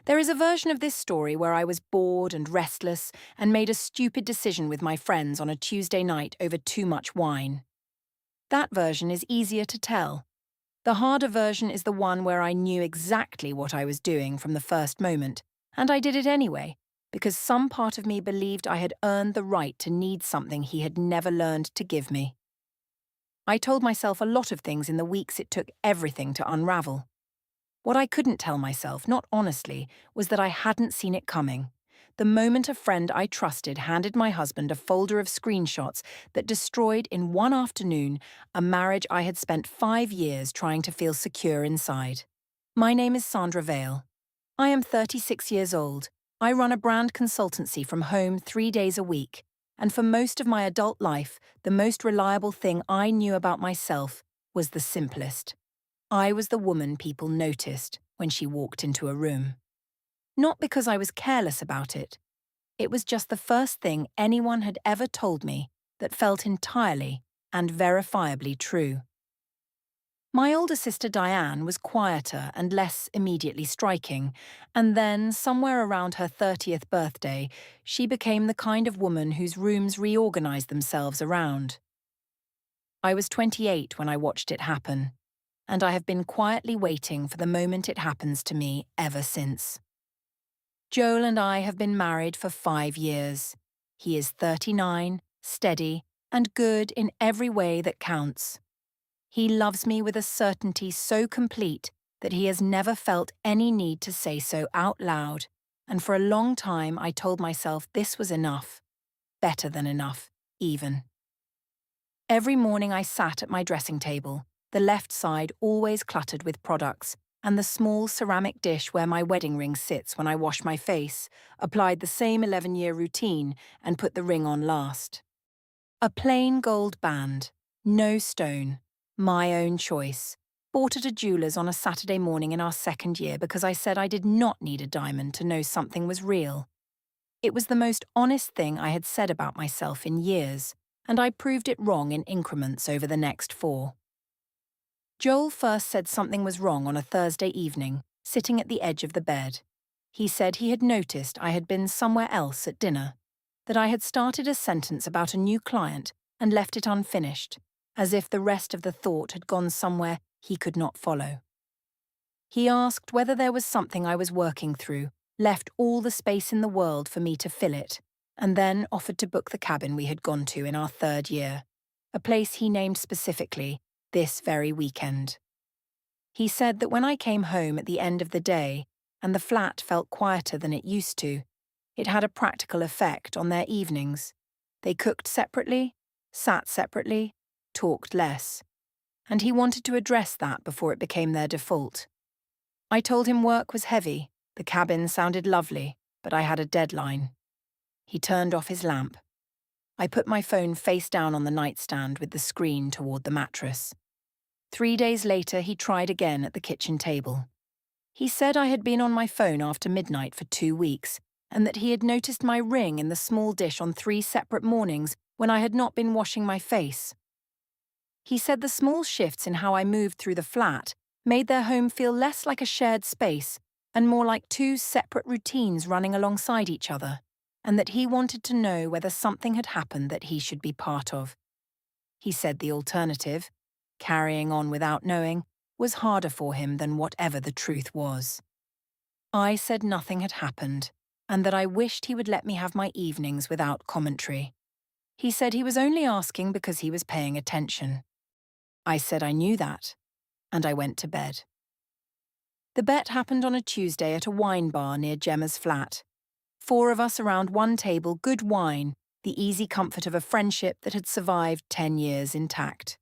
There is a version of this story where I was bored and restless and made a stupid decision with my friends on a Tuesday night over too much wine. That version is easier to tell. The harder version is the one where I knew exactly what I was doing from the first moment, and I did it anyway, because some part of me believed I had earned the right to need something he had never learned to give me. I told myself a lot of things in the weeks it took everything to unravel. What I couldn't tell myself, not honestly, was that I hadn't seen it coming. The moment a friend I trusted handed my husband a folder of screenshots that destroyed in one afternoon a marriage I had spent 5 years trying to feel secure inside. My name is Sandra Vale. I am 36 years old. I run a brand consultancy from home 3 days a week, and for most of my adult life, the most reliable thing I knew about myself was the simplest. I was the woman people noticed when she walked into a room. Not because I was careless about it. It was just the first thing anyone had ever told me that felt entirely and verifiably true. My older sister Diane was quieter and less immediately striking, and then, somewhere around her 30th birthday, she became the kind of woman whose rooms reorganized themselves around. I was 28 when I watched it happen, and I have been quietly waiting for the moment it happens to me ever since. Joel and I have been married for 5 years. He is 39, steady, and good in every way that counts. He loves me with a certainty so complete that he has never felt any need to say so out loud, and for a long time I told myself this was enough. Better than enough, even. Every morning I sat at my dressing table, the left side always cluttered with products, and the small ceramic dish where my wedding ring sits when I wash my face, applied the same 11-year routine and put the ring on last. A plain gold band, no stone, my own choice, bought at a jeweller's on a Saturday morning in our second year because I said I did not need a diamond to know something was real. It was the most honest thing I had said about myself in years, and I proved it wrong in increments over the next 4. Joel first said something was wrong on a Thursday evening, sitting at the edge of the bed. He said he had noticed I had been somewhere else at dinner, that I had started a sentence about a new client and left it unfinished, as if the rest of the thought had gone somewhere he could not follow. He asked whether there was something I was working through, left all the space in the world for me to fill it, and then offered to book the cabin we had gone to in our 3rd year, a place he named specifically, this very weekend. He said that when I came home at the end of the day and the flat felt quieter than it used to, it had a practical effect on their evenings. They cooked separately, sat separately, talked less, and he wanted to address that before it became their default. I told him work was heavy, the cabin sounded lovely, but I had a deadline. He turned off his lamp. I put my phone face down on the nightstand with the screen toward the mattress. 3 days later, he tried again at the kitchen table. He said I had been on my phone after midnight for 2 weeks, and that he had noticed my ring in the small dish on 3 separate mornings when I had not been washing my face. He said the small shifts in how I moved through the flat made their home feel less like a shared space and more like 2 separate routines running alongside each other, and that he wanted to know whether something had happened that he should be part of. He said the alternative, carrying on without knowing, was harder for him than whatever the truth was. I said nothing had happened, and that I wished he would let me have my evenings without commentary. He said he was only asking because he was paying attention. I said I knew that, and I went to bed. The bet happened on a Tuesday at a wine bar near Gemma's flat. 4 of us around one table, good wine, the easy comfort of a friendship that had survived 10 years intact.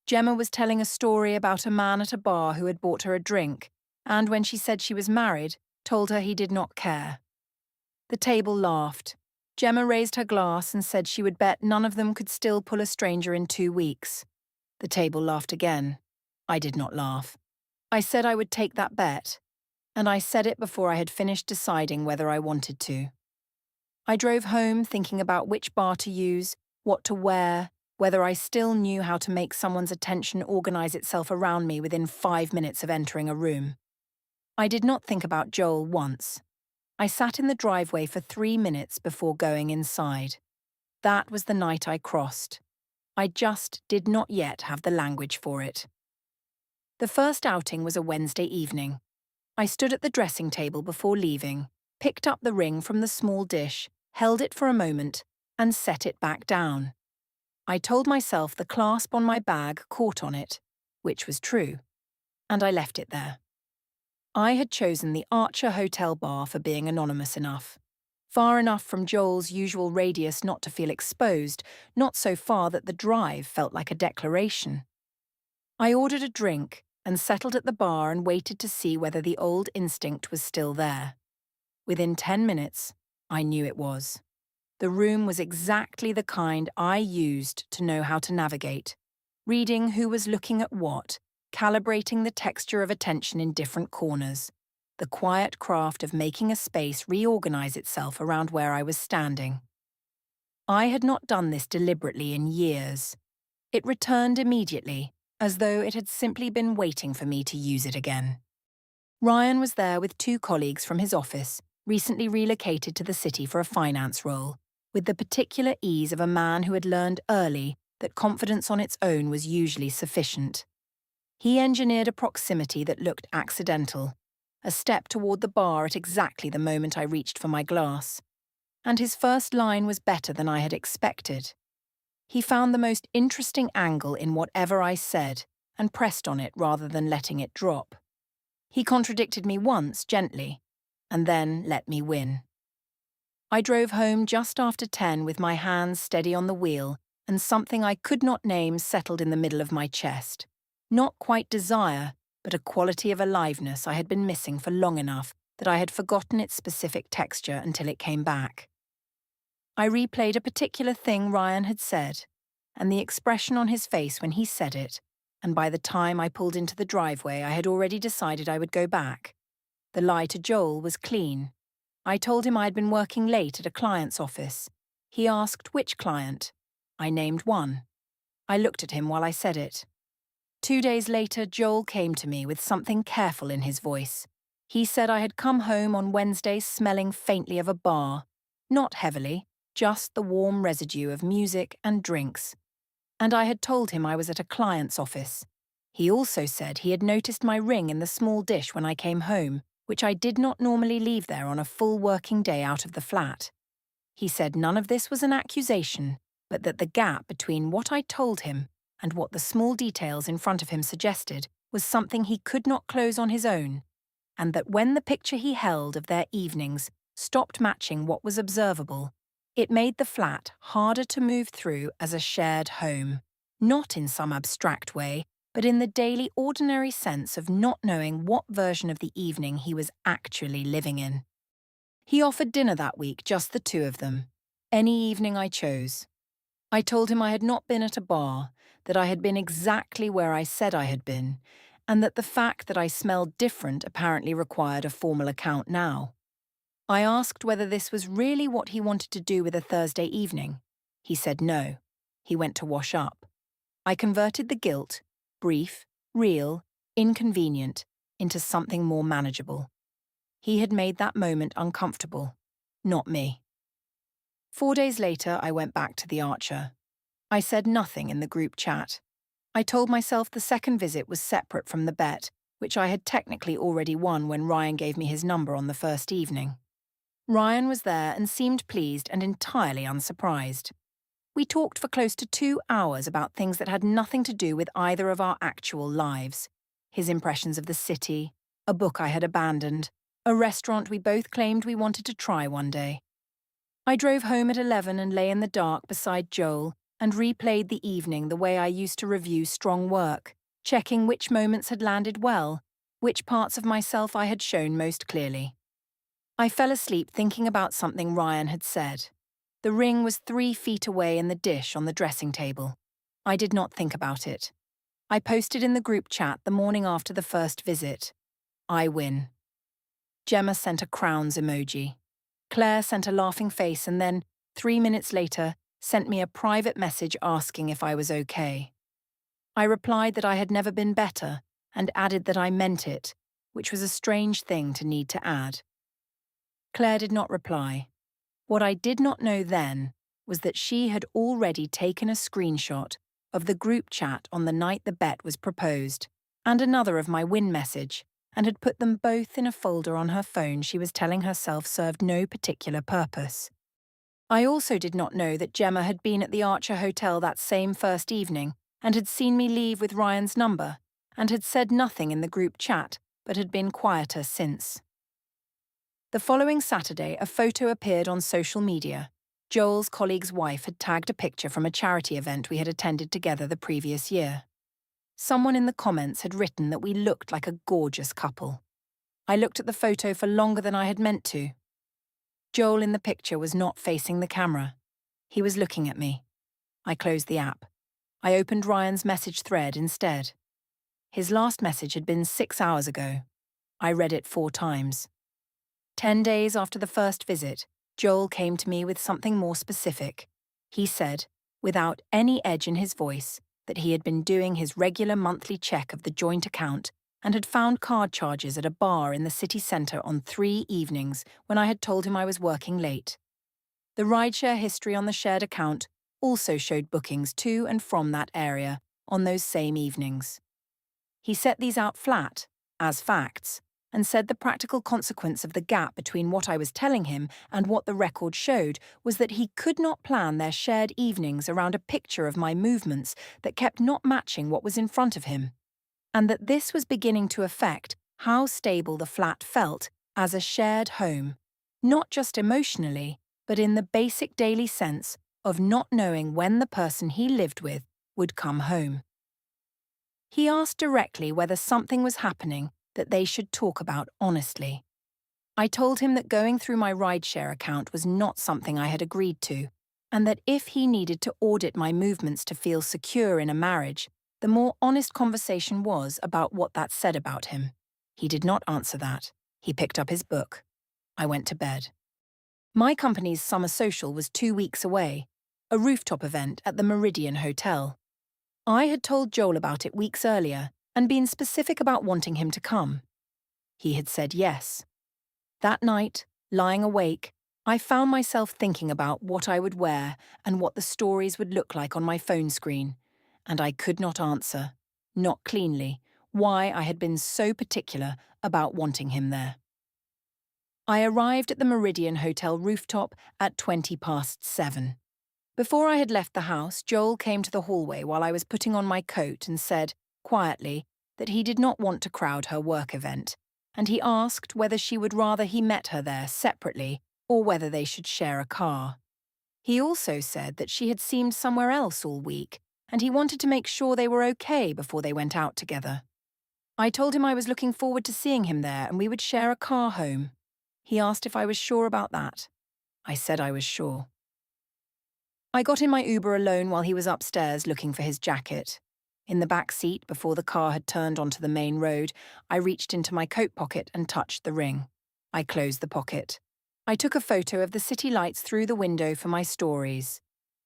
Gemma was telling a story about a man at a bar who had bought her a drink, and when she said she was married, told her he did not care. The table laughed. Gemma raised her glass and said she would bet none of them could still pull a stranger in 2 weeks. The table laughed again. I did not laugh. I said I would take that bet, and I said it before I had finished deciding whether I wanted to. I drove home thinking about which bar to use, what to wear, whether I still knew how to make someone's attention organize itself around me within 5 minutes of entering a room. I did not think about Joel once. I sat in the driveway for 3 minutes before going inside. That was the night I crossed. I just did not yet have the language for it. The first outing was a Wednesday evening. I stood at the dressing table before leaving, picked up the ring from the small dish, held it for a moment, and set it back down. I told myself the clasp on my bag caught on it, which was true, and I left it there. I had chosen the Archer Hotel bar for being anonymous enough. Far enough from Joel's usual radius not to feel exposed, not so far that the drive felt like a declaration. I ordered a drink and settled at the bar and waited to see whether the old instinct was still there. Within 10 minutes, I knew it was. The room was exactly the kind I used to know how to navigate, reading who was looking at what, calibrating the texture of attention in different corners, the quiet craft of making a space reorganize itself around where I was standing. I had not done this deliberately in years. It returned immediately, as though it had simply been waiting for me to use it again. Ryan was there with 2 colleagues from his office, recently relocated to the city for a finance role, with the particular ease of a man who had learned early that confidence on its own was usually sufficient. He engineered a proximity that looked accidental, a step toward the bar at exactly the moment I reached for my glass. And his first line was better than I had expected. He found the most interesting angle in whatever I said and pressed on it rather than letting it drop. He contradicted me once gently, and then let me win. I drove home just after 10 with my hands steady on the wheel and something I could not name settled in the middle of my chest. Not quite desire, but a quality of aliveness I had been missing for long enough that I had forgotten its specific texture until it came back. I replayed a particular thing Ryan had said, and the expression on his face when he said it, and by the time I pulled into the driveway I had already decided I would go back. The lie to Joel was clean. I told him I had been working late at a client's office. He asked which client. I named one. I looked at him while I said it. 2 days later, Joel came to me with something careful in his voice. He said I had come home on Wednesday smelling faintly of a bar, not heavily, just the warm residue of music and drinks. And I had told him I was at a client's office. He also said he had noticed my ring in the small dish when I came home, which I did not normally leave there on a full working day out of the flat. He said none of this was an accusation, but that the gap between what I told him and what the small details in front of him suggested was something he could not close on his own, and that when the picture he held of their evenings stopped matching what was observable, it made the flat harder to move through as a shared home, not in some abstract way, but in the daily ordinary sense of not knowing what version of the evening he was actually living in. He offered dinner that week, just the 2 of them, any evening I chose. I told him I had not been at a bar, that I had been exactly where I said I had been, and that the fact that I smelled different apparently required a formal account now. I asked whether this was really what he wanted to do with a Thursday evening. He said no. He went to wash up. I converted the guilt, brief, real, inconvenient, into something more manageable. He had made that moment uncomfortable, not me. 4 days later, I went back to the Archer. I said nothing in the group chat. I told myself the second visit was separate from the bet, which I had technically already won when Ryan gave me his number on the first evening. Ryan was there and seemed pleased and entirely unsurprised. We talked for close to 2 hours about things that had nothing to do with either of our actual lives. His impressions of the city, a book I had abandoned, a restaurant we both claimed we wanted to try one day. I drove home at 11 and lay in the dark beside Joel and replayed the evening the way I used to review strong work, checking which moments had landed well, which parts of myself I had shown most clearly. I fell asleep thinking about something Ryan had said. The ring was 3 feet away in the dish on the dressing table. I did not think about it. I posted in the group chat the morning after the first visit. I win. Gemma sent a crowns emoji. Claire sent a laughing face and then, 3 minutes later, sent me a private message asking if I was okay. I replied that I had never been better and added that I meant it, which was a strange thing to need to add. Claire did not reply. What I did not know then was that she had already taken a screenshot of the group chat on the night the bet was proposed, and another of my win message, and had put them both in a folder on her phone she was telling herself served no particular purpose. I also did not know that Gemma had been at the Archer Hotel that same first evening and had seen me leave with Ryan's number, and had said nothing in the group chat, but had been quieter since. The following Saturday, a photo appeared on social media. Joel's colleague's wife had tagged a picture from a charity event we had attended together the previous year. Someone in the comments had written that we looked like a gorgeous couple. I looked at the photo for longer than I had meant to. Joel in the picture was not facing the camera. He was looking at me. I closed the app. I opened Ryan's message thread instead. His last message had been 6 hours ago. I read it 4 times. 10 days after the first visit, Joel came to me with something more specific. He said, without any edge in his voice, that he had been doing his regular monthly check of the joint account and had found card charges at a bar in the city centre on 3 evenings when I had told him I was working late. The rideshare history on the shared account also showed bookings to and from that area on those same evenings. He set these out flat, as facts, and said the practical consequence of the gap between what I was telling him and what the record showed was that he could not plan their shared evenings around a picture of my movements that kept not matching what was in front of him, and that this was beginning to affect how stable the flat felt as a shared home, not just emotionally, but in the basic daily sense of not knowing when the person he lived with would come home. He asked directly whether something was happening that they should talk about honestly. I told him that going through my rideshare account was not something I had agreed to, and that if he needed to audit my movements to feel secure in a marriage, the more honest conversation was about what that said about him. He did not answer that. He picked up his book. I went to bed. My company's summer social was 2 weeks away, a rooftop event at the Meridian Hotel. I had told Joel about it weeks earlier and been specific about wanting him to come. He had said yes. That night, lying awake, I found myself thinking about what I would wear and what the stories would look like on my phone screen, and I could not answer, not cleanly, why I had been so particular about wanting him there. I arrived at the Meridian Hotel rooftop at 7:20. Before I had left the house, Joel came to the hallway while I was putting on my coat and said, quietly, that he did not want to crowd her work event, and he asked whether she would rather he met her there separately or whether they should share a car. He also said that she had seemed somewhere else all week, and he wanted to make sure they were okay before they went out together. I told him I was looking forward to seeing him there and we would share a car home. He asked if I was sure about that. I said I was sure. I got in my Uber alone while he was upstairs looking for his jacket. In the back seat, before the car had turned onto the main road, I reached into my coat pocket and touched the ring. I closed the pocket. I took a photo of the city lights through the window for my stories.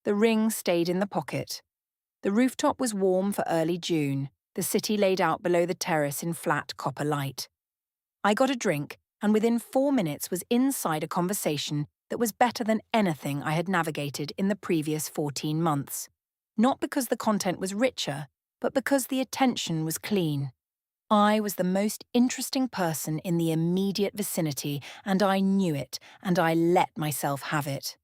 The ring stayed in the pocket. The rooftop was warm for early June, the city laid out below the terrace in flat copper light. I got a drink, and within 4 minutes was inside a conversation that was better than anything I had navigated in the previous 14 months. Not because the content was richer, but because the attention was clean. I was the most interesting person in the immediate vicinity, and I knew it, and I let myself have it.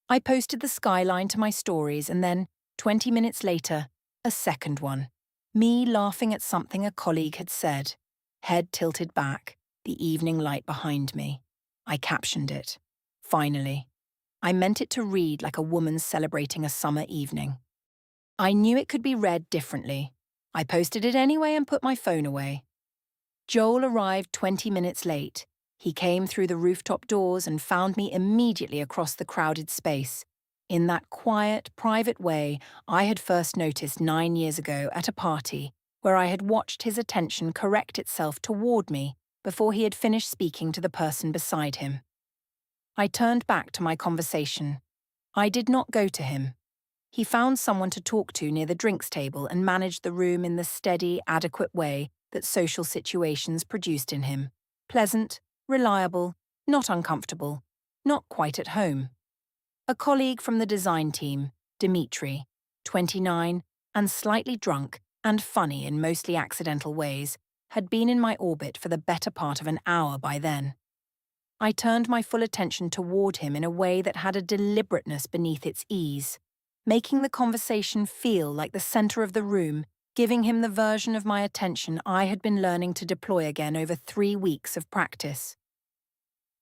I posted the skyline to my stories, and then, 20 minutes later, a second one. Me laughing at something a colleague had said. Head tilted back, the evening light behind me. I captioned it. Finally. I meant it to read like a woman celebrating a summer evening. I knew it could be read differently. I posted it anyway and put my phone away. Joel arrived 20 minutes late. He came through the rooftop doors and found me immediately across the crowded space, in that quiet, private way I had first noticed 9 years ago at a party where I had watched his attention correct itself toward me before he had finished speaking to the person beside him. I turned back to my conversation. I did not go to him. He found someone to talk to near the drinks table and managed the room in the steady, adequate way that social situations produced in him. Pleasant, reliable, not uncomfortable, not quite at home. A colleague from the design team, Dimitri, 29, and slightly drunk and funny in mostly accidental ways, had been in my orbit for the better part of an hour by then. I turned my full attention toward him in a way that had a deliberateness beneath its ease, making the conversation feel like the center of the room, giving him the version of my attention I had been learning to deploy again over 3 weeks of practice.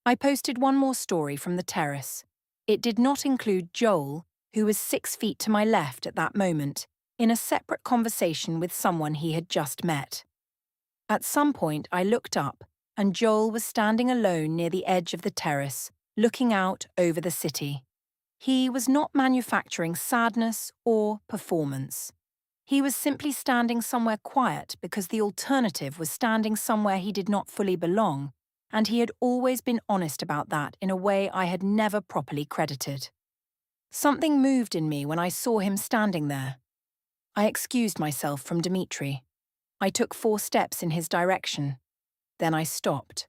I posted one more story from the terrace. It did not include Joel, who was 6 feet to my left at that moment, in a separate conversation with someone he had just met. At some point, I looked up, and Joel was standing alone near the edge of the terrace, looking out over the city. He was not manufacturing sadness or performance. He was simply standing somewhere quiet because the alternative was standing somewhere he did not fully belong, and he had always been honest about that in a way I had never properly credited. Something moved in me when I saw him standing there. I excused myself from Dimitri. I took 4 steps in his direction. Then I stopped.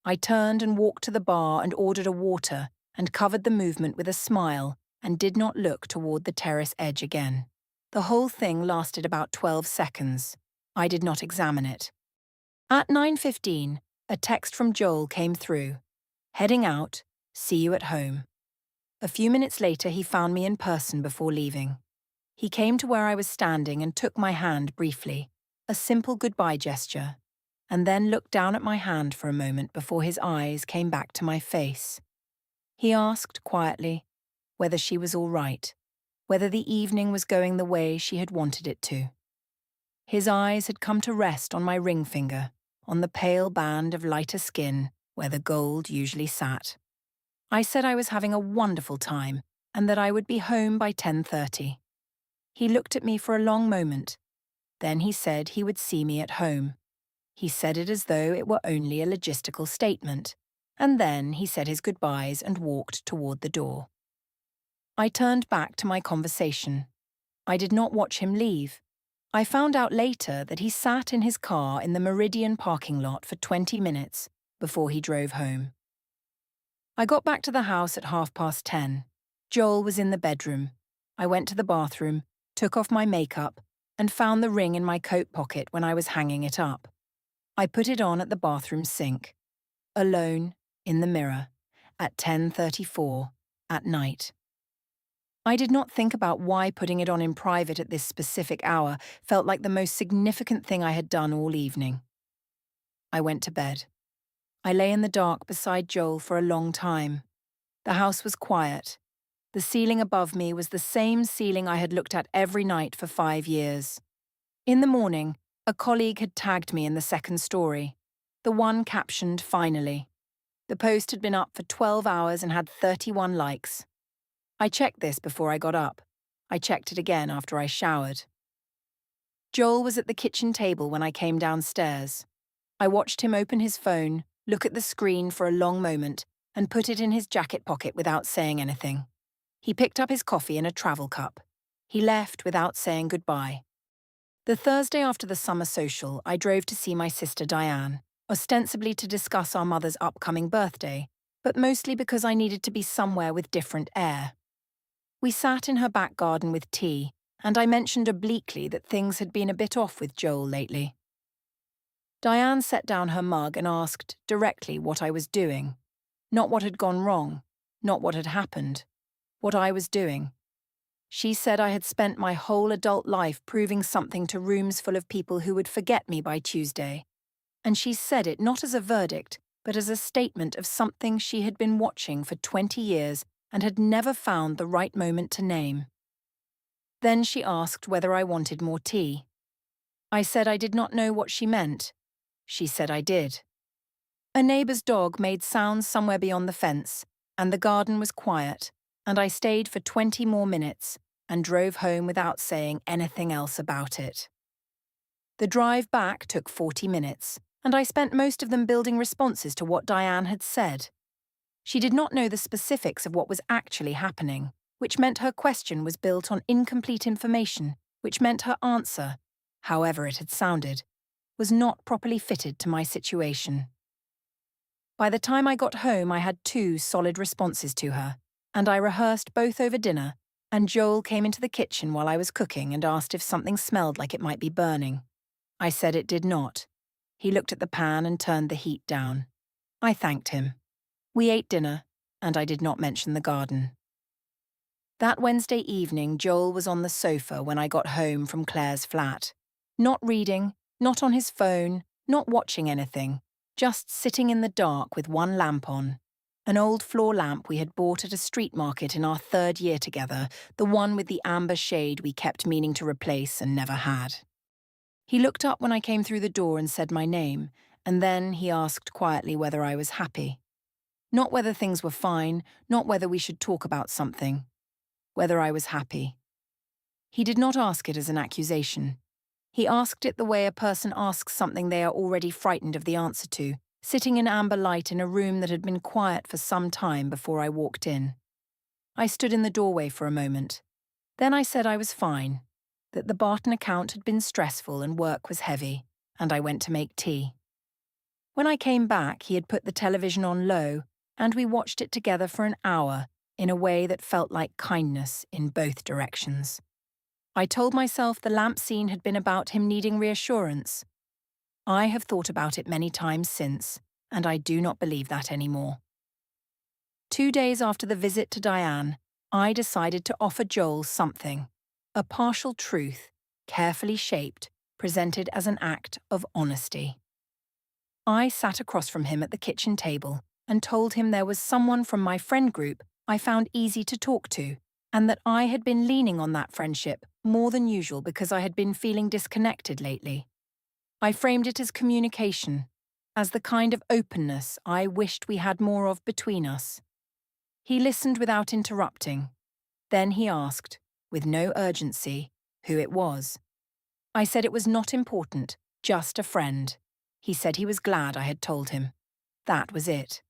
I turned and walked to the bar and ordered a water and covered the movement with a smile and did not look toward the terrace edge again. The whole thing lasted about 12 seconds. I did not examine it. At 9:15, a text from Joel came through. Heading out, see you at home. A few minutes later, he found me in person before leaving. He came to where I was standing and took my hand briefly, a simple goodbye gesture, and then looked down at my hand for a moment before his eyes came back to my face. He asked quietly whether she was all right, whether the evening was going the way she had wanted it to. His eyes had come to rest on my ring finger, on the pale band of lighter skin where the gold usually sat. I said I was having a wonderful time and that I would be home by 10:30. He looked at me for a long moment. Then he said he would see me at home. He said it as though it were only a logistical statement, and then he said his goodbyes and walked toward the door. I turned back to my conversation. I did not watch him leave. I found out later that he sat in his car in the Meridian parking lot for 20 minutes before he drove home. I got back to the house at 10:30. Joel was in the bedroom. I went to the bathroom, took off my makeup, and found the ring in my coat pocket when I was hanging it up. I put it on at the bathroom sink, alone, in the mirror, at 10:34 at night. I did not think about why putting it on in private at this specific hour felt like the most significant thing I had done all evening. I went to bed. I lay in the dark beside Joel for a long time. The house was quiet. The ceiling above me was the same ceiling I had looked at every night for 5 years. In the morning, a colleague had tagged me in the second story, the one captioned "Finally." The post had been up for 12 hours and had 31 likes. I checked this before I got up. I checked it again after I showered. Joel was at the kitchen table when I came downstairs. I watched him open his phone, look at the screen for a long moment, and put it in his jacket pocket without saying anything. He picked up his coffee in a travel cup. He left without saying goodbye. The Thursday after the summer social, I drove to see my sister Diane, ostensibly to discuss our mother's upcoming birthday, but mostly because I needed to be somewhere with different air. We sat in her back garden with tea, and I mentioned obliquely that things had been a bit off with Joel lately. Diane set down her mug and asked directly what I was doing. Not what had gone wrong, not what had happened, what I was doing. She said I had spent my whole adult life proving something to rooms full of people who would forget me by Tuesday. And she said it not as a verdict, but as a statement of something she had been watching for 20 years and had never found the right moment to name. Then she asked whether I wanted more tea. I said I did not know what she meant. She said I did. A neighbour's dog made sounds somewhere beyond the fence, and the garden was quiet, and I stayed for 20 more minutes and drove home without saying anything else about it. The drive back took 40 minutes, and I spent most of them building responses to what Diane had said. She did not know the specifics of what was actually happening, which meant her question was built on incomplete information, which meant her answer, however it had sounded, was not properly fitted to my situation. By the time I got home, I had 2 solid responses to her, and I rehearsed both over dinner, and Joel came into the kitchen while I was cooking and asked if something smelled like it might be burning. I said it did not. He looked at the pan and turned the heat down. I thanked him. We ate dinner, and I did not mention the garden. That Wednesday evening, Joel was on the sofa when I got home from Claire's flat. Not reading, not on his phone, not watching anything, just sitting in the dark with one lamp on. An old floor lamp we had bought at a street market in our 3rd year together, the one with the amber shade we kept meaning to replace and never had. He looked up when I came through the door and said my name, and then he asked quietly whether I was happy. Not whether things were fine, not whether we should talk about something. Whether I was happy. He did not ask it as an accusation. He asked it the way a person asks something they are already frightened of the answer to, sitting in amber light in a room that had been quiet for some time before I walked in. I stood in the doorway for a moment. Then I said I was fine, that the Barton account had been stressful and work was heavy, and I went to make tea. When I came back, he had put the television on low, and we watched it together for an hour, in a way that felt like kindness in both directions. I told myself the lamp scene had been about him needing reassurance. I have thought about it many times since, and I do not believe that anymore. 2 days after the visit to Diane, I decided to offer Joel something, a partial truth, carefully shaped, presented as an act of honesty. I sat across from him at the kitchen table and told him there was someone from my friend group I found easy to talk to, and that I had been leaning on that friendship more than usual because I had been feeling disconnected lately. I framed it as communication, as the kind of openness I wished we had more of between us. He listened without interrupting. Then he asked, with no urgency, who it was. I said it was not important, just a friend. He said he was glad I had told him. That was it.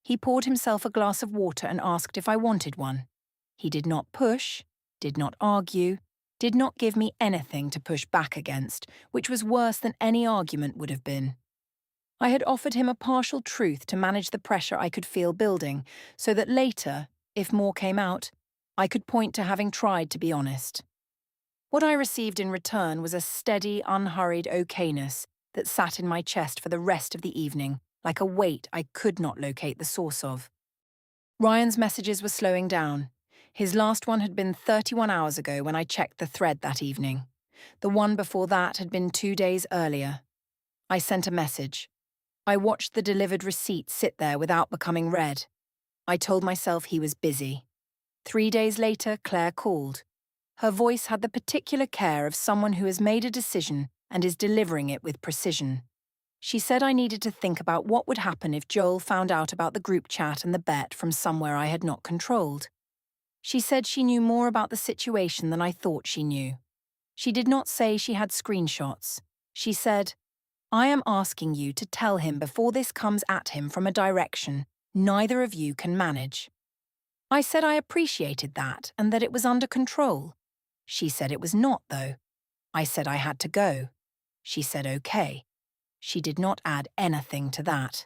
He poured himself a glass of water and asked if I wanted one. He did not push, did not argue, did not give me anything to push back against, which was worse than any argument would have been. I had offered him a partial truth to manage the pressure I could feel building, so that later, if more came out, I could point to having tried to be honest. What I received in return was a steady, unhurried okayness that sat in my chest for the rest of the evening, like a weight I could not locate the source of. Ryan's messages were slowing down. His last one had been 31 hours ago when I checked the thread that evening. The one before that had been 2 days earlier. I sent a message. I watched the delivered receipt sit there without becoming read. I told myself he was busy. 3 days later, Claire called. Her voice had the particular care of someone who has made a decision and is delivering it with precision. She said I needed to think about what would happen if Joel found out about the group chat and the bet from somewhere I had not controlled. She said she knew more about the situation than I thought she knew. She did not say she had screenshots. She said, I am asking you to tell him before this comes at him from a direction neither of you can manage. I said I appreciated that and that it was under control. She said it was not, though. I said I had to go. She said okay. She did not add anything to that.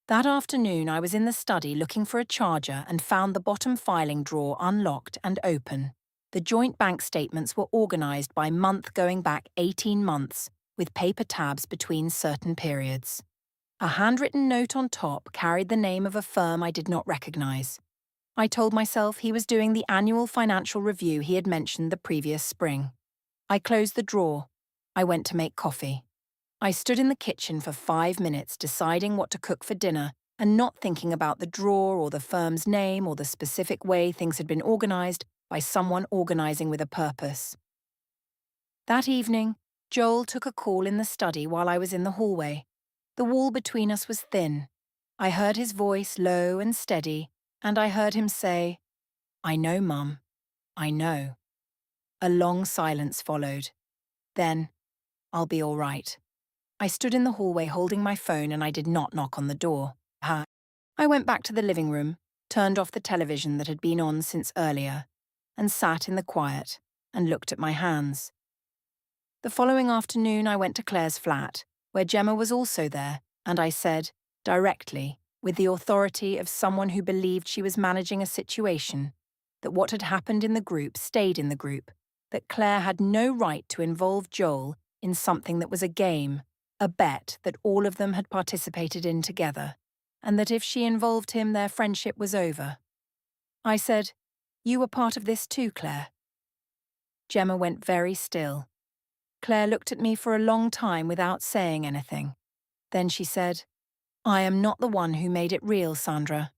That afternoon, I was in the study looking for a charger and found the bottom filing drawer unlocked and open. The joint bank statements were organised by month going back 18 months, with paper tabs between certain periods. A handwritten note on top carried the name of a firm I did not recognise. I told myself he was doing the annual financial review he had mentioned the previous spring. I closed the drawer. I went to make coffee. I stood in the kitchen for 5 minutes deciding what to cook for dinner and not thinking about the drawer or the firm's name or the specific way things had been organised by someone organising with a purpose. That evening, Joel took a call in the study while I was in the hallway. The wall between us was thin. I heard his voice low and steady, and I heard him say, I know, Mum. I know. A long silence followed. Then, I'll be all right. I stood in the hallway holding my phone and I did not knock on the door. I went back to the living room, turned off the television that had been on since earlier, and sat in the quiet and looked at my hands. The following afternoon I went to Claire's flat, where Gemma was also there, and I said, directly, with the authority of someone who believed she was managing a situation, that what had happened in the group stayed in the group, that Claire had no right to involve Joel in something that was a game, a bet that all of them had participated in together, and that if she involved him, their friendship was over. I said, "You were part of this too, Claire." Gemma went very still. Claire looked at me for a long time without saying anything. Then she said, "I am not the one who made it real, Sandra."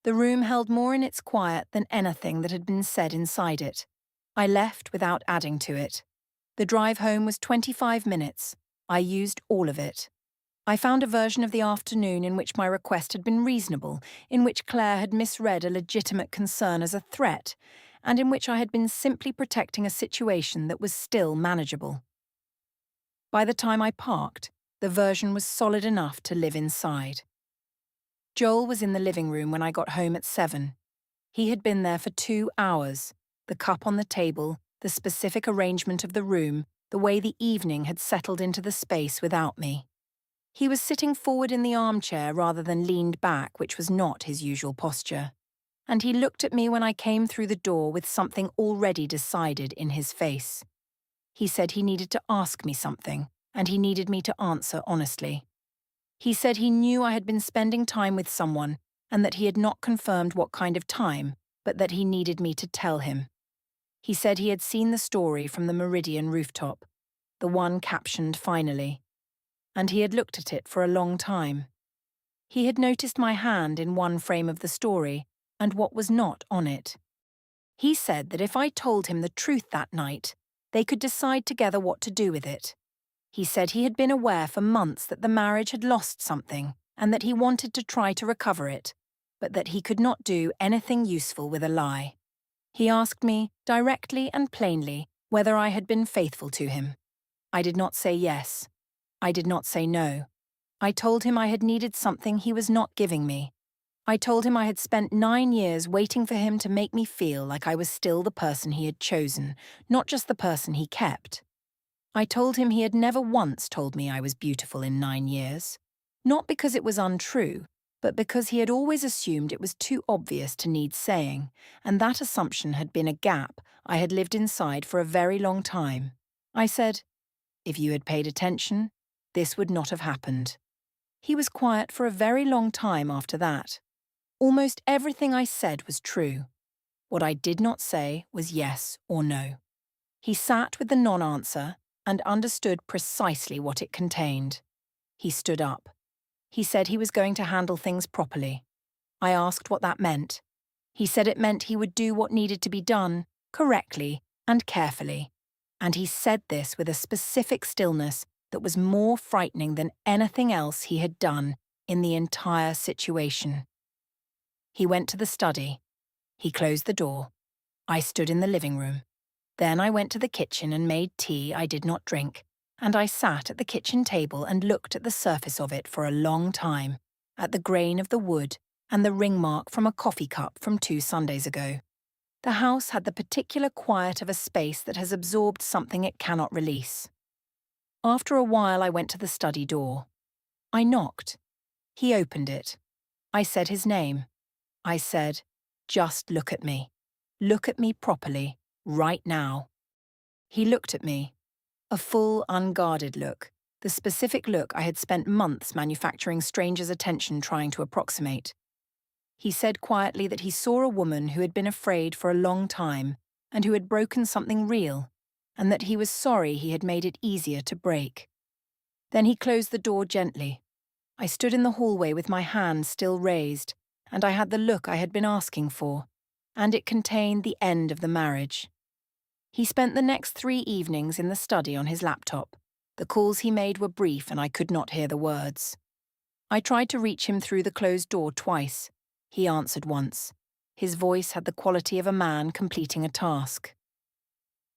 The room held more in its quiet than anything that had been said inside it. I left without adding to it. The drive home was 25 minutes. I used all of it. I found a version of the afternoon in which my request had been reasonable, in which Claire had misread a legitimate concern as a threat, and in which I had been simply protecting a situation that was still manageable. By the time I parked, the version was solid enough to live inside. Joel was in the living room when I got home at 7. He had been there for 2 hours, the cup on the table, the specific arrangement of the room, the way the evening had settled into the space without me. He was sitting forward in the armchair rather than leaned back, which was not his usual posture. And he looked at me when I came through the door with something already decided in his face. He said he needed to ask me something, and he needed me to answer honestly. He said he knew I had been spending time with someone and that he had not confirmed what kind of time, but that he needed me to tell him. He said he had seen the story from the Meridian rooftop, the one captioned finally, and he had looked at it for a long time. He had noticed my hand in one frame of the story and what was not on it. He said that if I told him the truth that night, they could decide together what to do with it. He said he had been aware for months that the marriage had lost something and that he wanted to try to recover it, but that he could not do anything useful with a lie. He asked me, directly and plainly, whether I had been faithful to him. I did not say yes. I did not say no. I told him I had needed something he was not giving me. I told him I had spent 9 years waiting for him to make me feel like I was still the person he had chosen, not just the person he kept. I told him he had never once told me I was beautiful in 9 years. Not because it was untrue, but because he had always assumed it was too obvious to need saying, and that assumption had been a gap I had lived inside for a very long time. I said, "If you had paid attention, this would not have happened." He was quiet for a very long time after that. Almost everything I said was true. What I did not say was yes or no. He sat with the non-answer and understood precisely what it contained. He stood up. He said he was going to handle things properly. I asked what that meant. He said it meant he would do what needed to be done, correctly and carefully. And he said this with a specific stillness that was more frightening than anything else he had done in the entire situation. He went to the study. He closed the door. I stood in the living room. Then I went to the kitchen and made tea I did not drink, and I sat at the kitchen table and looked at the surface of it for a long time, at the grain of the wood and the ring mark from a coffee cup from 2 Sundays ago. The house had the particular quiet of a space that has absorbed something it cannot release. After a while I went to the study door. I knocked. He opened it. I said his name. I said, "Just look at me. Look at me properly, right now." He looked at me. A full, unguarded look, the specific look I had spent months manufacturing strangers' attention trying to approximate. He said quietly that he saw a woman who had been afraid for a long time and who had broken something real, and that he was sorry he had made it easier to break. Then he closed the door gently. I stood in the hallway with my hand still raised, and I had the look I had been asking for, and it contained the end of the marriage. He spent the next 3 evenings in the study on his laptop. The calls he made were brief and I could not hear the words. I tried to reach him through the closed door twice. He answered once. His voice had the quality of a man completing a task.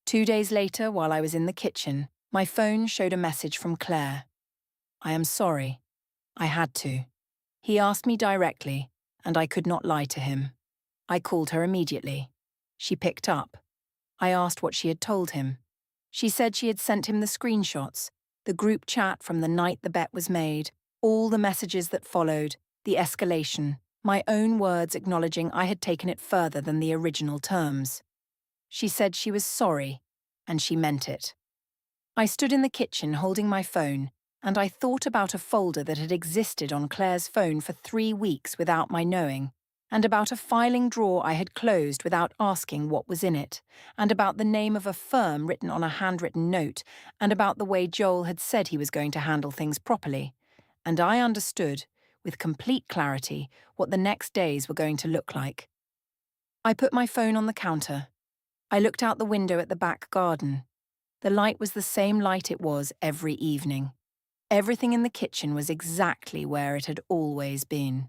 2 days later, while I was in the kitchen, my phone showed a message from Claire. "I am sorry. I had to." He asked me directly, and I could not lie to him. I called her immediately. She picked up. I asked what she had told him. She said she had sent him the screenshots, The group chat from the night the bet was made, all the messages that followed, the escalation, my own words acknowledging I had taken it further than the original terms. She said she was sorry, and she meant it. I stood in the kitchen holding my phone, and I thought about a folder that had existed on Claire's phone for 3 weeks without my knowing, and about a filing drawer I had closed without asking what was in it, and about the name of a firm written on a handwritten note, and about the way Joel had said he was going to handle things properly. And I understood, with complete clarity, what the next days were going to look like. I put my phone on the counter. I looked out the window at the back garden. The light was the same light it was every evening. Everything in the kitchen was exactly where it had always been.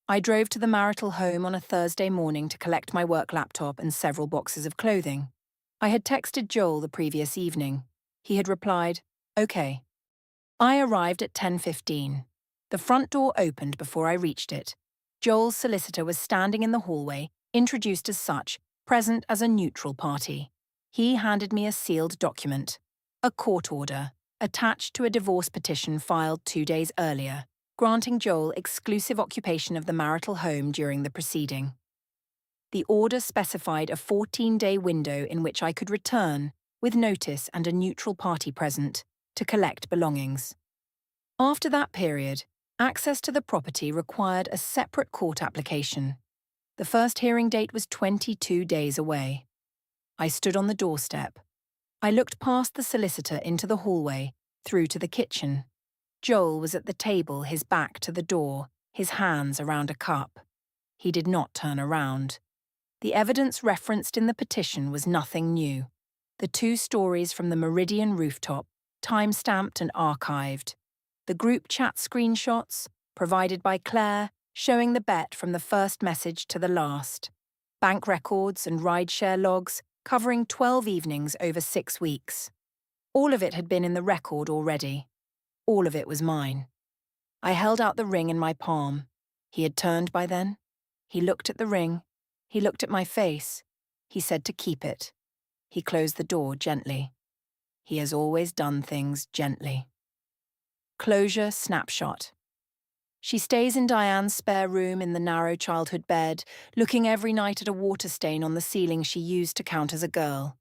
I drove to the marital home on a Thursday morning to collect my work laptop and several boxes of clothing. I had texted Joel the previous evening. He had replied, "Okay." I arrived at 10:15. The front door opened before I reached it. Joel's solicitor was standing in the hallway, introduced as such, present as a neutral party. He handed me a sealed document, a court order, attached to a divorce petition filed 2 days earlier, granting Joel exclusive occupation of the marital home during the proceeding. The order specified a 14-day window in which I could return, with notice and a neutral party present, to collect belongings. After that period, access to the property required a separate court application. The first hearing date was 22 days away. I stood on the doorstep. I looked past the solicitor into the hallway, through to the kitchen. Joel was at the table, his back to the door, his hands around a cup. He did not turn around. The evidence referenced in the petition was nothing new. The 2 stories from the Meridian rooftop, time-stamped and archived. The group chat screenshots, provided by Claire, showing the bet from the first message to the last. Bank records and rideshare logs, covering 12 evenings over 6 weeks. All of it had been in the record already. All of it was mine. I held out the ring in my palm. He had turned by then. He looked at the ring. He looked at my face. He said to keep it. He closed the door gently. He has always done things gently. Closure snapshot. She stays in Diane's spare room in the narrow childhood bed, looking every night at a water stain on the ceiling she used to count as a girl.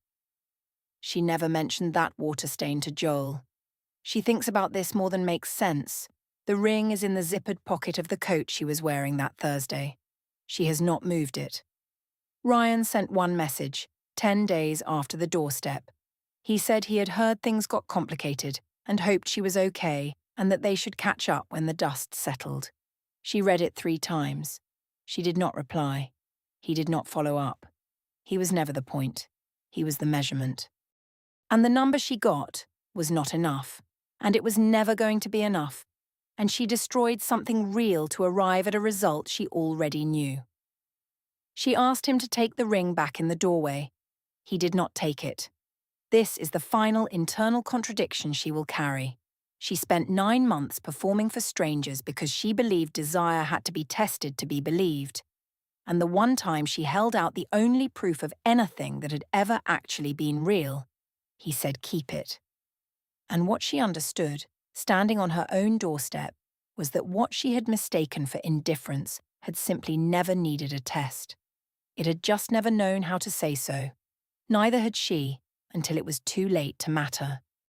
She never mentioned that water stain to Joel. She thinks about this more than makes sense. The ring is in the zippered pocket of the coat she was wearing that Thursday. She has not moved it. Ryan sent one message, 10 days after the doorstep. He said he had heard things got complicated and hoped she was okay and that they should catch up when the dust settled. She read it 3 times. She did not reply. He did not follow up. He was never the point. He was the measurement. And the number she got was not enough, and it was never going to be enough, and she destroyed something real to arrive at a result she already knew. She asked him to take the ring back in the doorway. He did not take it. This is the final internal contradiction she will carry. She spent 9 months performing for strangers because she believed desire had to be tested to be believed. And the one time she held out the only proof of anything that had ever actually been real, he said keep it. And what she understood, standing on her own doorstep, was that what she had mistaken for indifference had simply never needed a test. It had just never known how to say so. Neither had she, until it was too late to matter.